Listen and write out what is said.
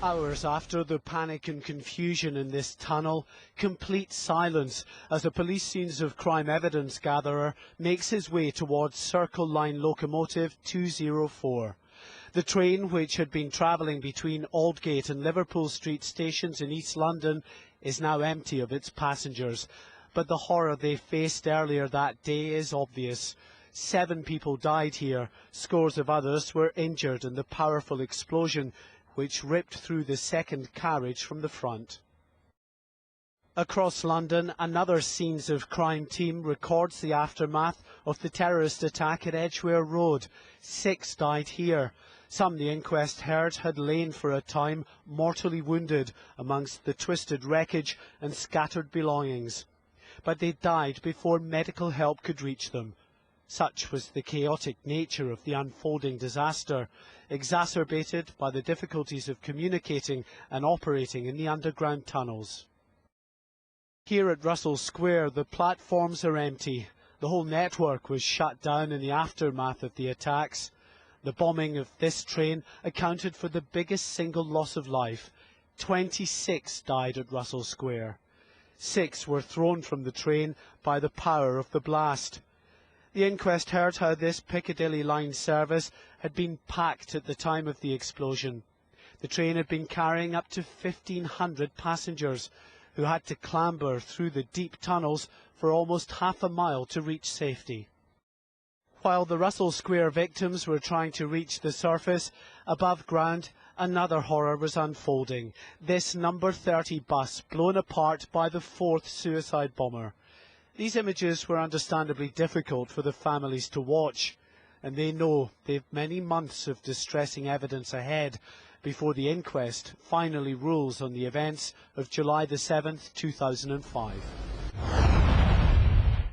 Hours after the panic and confusion in this tunnel, complete silence as a police scenes of crime evidence gatherer makes his way towards Circle Line locomotive 204. The train, which had been travelling between Aldgate and Liverpool Street stations in East London, is now empty of its passengers. But the horror they faced earlier that day is obvious. 7 people died here, scores of others were injured in the powerful explosion which ripped through the second carriage from the front. Across London, another Scenes of Crime team records the aftermath of the terrorist attack at Edgware Road. 6 died here. Some the inquest heard had lain for a time mortally wounded amongst the twisted wreckage and scattered belongings. But they died before medical help could reach them. Such was the chaotic nature of the unfolding disaster, exacerbated by the difficulties of communicating and operating in the underground tunnels. Here at Russell Square, the platforms are empty. The whole network was shut down in the aftermath of the attacks. The bombing of this train accounted for the biggest single loss of life. 26 died at Russell Square. 6 were thrown from the train by the power of the blast. The inquest heard how this Piccadilly line service had been packed at the time of the explosion. The train had been carrying up to 1,500 passengers who had to clamber through the deep tunnels for almost half a mile to reach safety. While the Russell Square victims were trying to reach the surface, above ground another horror was unfolding. This number 30 bus blown apart by the 4th suicide bomber. These images were understandably difficult for the families to watch, and they know they've many months of distressing evidence ahead before the inquest finally rules on the events of July the 7th, 2005.